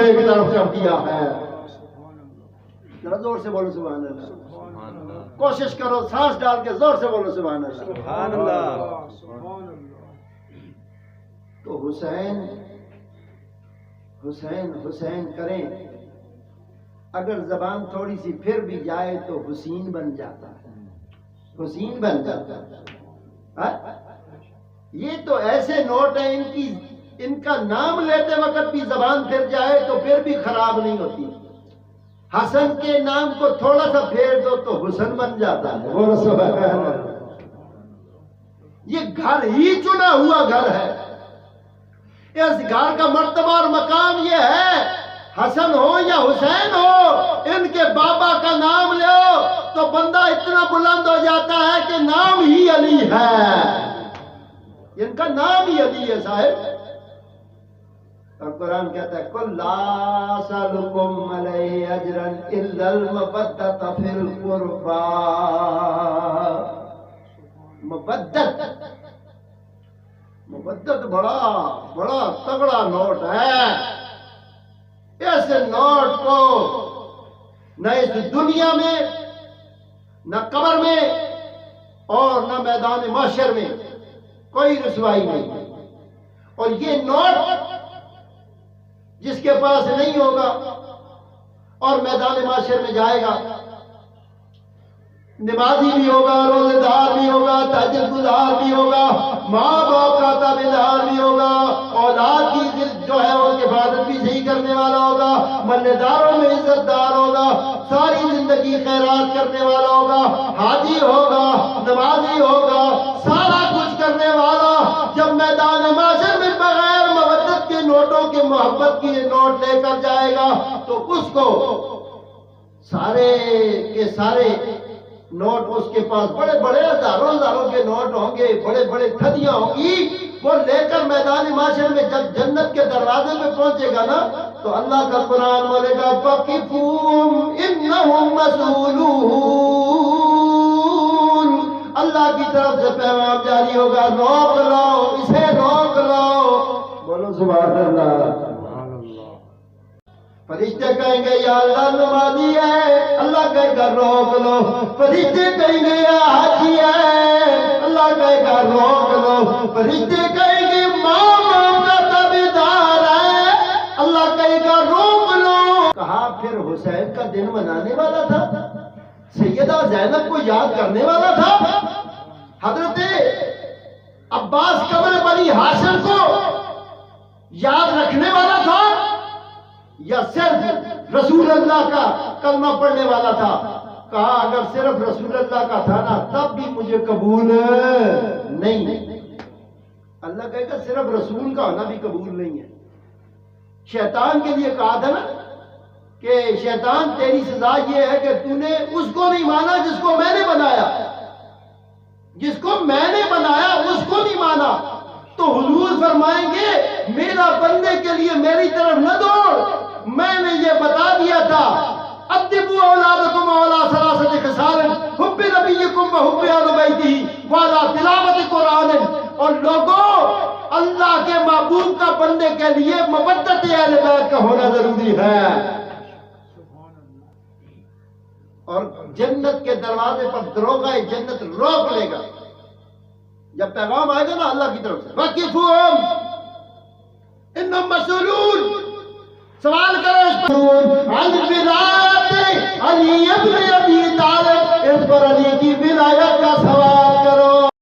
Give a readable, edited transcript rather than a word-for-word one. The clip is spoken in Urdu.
ایک طرف کر دیا ہے۔ ذرا زور سے بولو سبحان اللہ۔ کوشش کرو سانس ڈال کے زور سے بولو سبحان اللہ۔ سبحان اللہ۔ تو حسین حسین حسین کریں، اگر زبان تھوڑی سی پھر بھی جائے تو حسین بن جاتا ہے، حسین بن جاتا ہے۔ یہ تو ایسے نوٹ ہیں ان کا نام لیتے وقت بھی زبان پھر جائے تو پھر بھی خراب نہیں ہوتی۔ حسن کے نام کو تھوڑا سا پھیر دو تو حسن بن جاتا ہے۔ بولو سبحان اللہ۔ یہ گھر ہی چنا ہوا گھر ہے۔ اس گھر کا مرتبہ اور مقام یہ ہے، حسن ہو یا حسین ہو، ان کے بابا کا نام لو تو بندہ اتنا بلند ہو جاتا ہے کہ نام ہی علی ہے، ان کا نام ہی علی ہے صاحب۔ اور قرآن کہتا ہے قُلْ لَا أَسْأَلُكُمْ عَلَيْهِ أَجْرًا إِلَّا الْمَوَدَّةَ فِي الْقُرْبَى۔ مبدت بڑا تگڑا نوٹ ہے۔ اس نوٹ کو نہ اس دنیا میں، نہ قبر میں اور نہ میدان محشر میں کوئی رسوائی نہیں۔ اور یہ نوٹ جس کے پاس نہیں ہوگا اور میدان محشر میں جائے گا، نمازی بھی ہوگا، روزے دار بھی ہوگا، تہجد گزار بھی ہوگا، ماں باپ کا تابعدار بھی ہوگا، اولاد کی جو ہے وہ حفاظت بھی صحیح کرنے والا ہوگا، محلے داروں میں عزت دار ہوگا، ساری زندگی خیرات کرنے والا ہوگا، حاجی ہوگا، نمازی ہوگا، سارا کچھ کرنے والا جب میدان محشر میں بغیر مودت کے نوٹوں کے محبت کی نوٹ لے کر جائے گا تو اس کو سارے کے سارے نوٹ اس کے پاس بڑے بڑے ہزاروں کے نوٹ ہوں گے، بڑے بڑے تھدیاں ہوں گی، وہ لے کر میدان محشر میں جب جنت کے دروازے پہ پہنچے گا نا تو اللہ کا قرآن بولے گا فَقِفُوهُمْ إِنَّهُمْ مَسْئُولُونَ۔ اللہ کی طرف سے پیغام جاری ہوگا، روک لو اسے، روک لو۔ بولو سبحان اللہ۔ فرشتے کہیں گے یا اللہ نمازی ہے، اللہ کہے گا روک لو۔ فرشتے کہیں گے یا حاجی ہے، اللہ کہے گا روک لو۔ فرشتے کہیں گے ماں باپ کا تابعدار ہے، اللہ کہے گا روک لو۔ کہا پھر حسین کا دن منانے والا تھا، سیدہ زینب کو یاد کرنے والا تھا، حضرت عباس قمر بنی ہاشم کو یاد رکھنے والا تھا، یا صرف رسول اللہ کا کلمہ پڑھنے والا تھا؟ کہا اگر صرف رسول اللہ کا تھا نا تب بھی مجھے قبول نہیں۔ اللہ کہے گا صرف رسول کا ہونا بھی قبول نہیں ہے۔ شیطان کے لیے کہا تھا نا کہ شیطان تیری سزا یہ ہے کہ تو نے اس کو نہیں مانا جس کو میں نے بنایا، جس کو میں نے بنایا اس کو نہیں مانا۔ تو حضور فرمائیں گے میرا بننے کے لیے میری طرف نہ دوڑ، میں نے یہ بتا دیا تھا ادبوا اولادکم علی ثلاثۃ خصال حب نبیکم وحب اہل بیتہ وعلی تلاوت قرآن۔ اور لوگوں اللہ کے محبوب کا بننے کے لیے مودت اہل بیت کا ہونا ضروری ہے۔ اور جنت کے دروازے پر دروغہ جنت روک لے گا جب پیغام آئے گا نا اللہ کی طرف سے وَقِفُوهُمْ إِنَّهُمْ مَسْئُولُونَ۔ سوال کرو اس پر عن ولایت علی ابن ابی طالب، اس پر علی کی ولایت کا سوال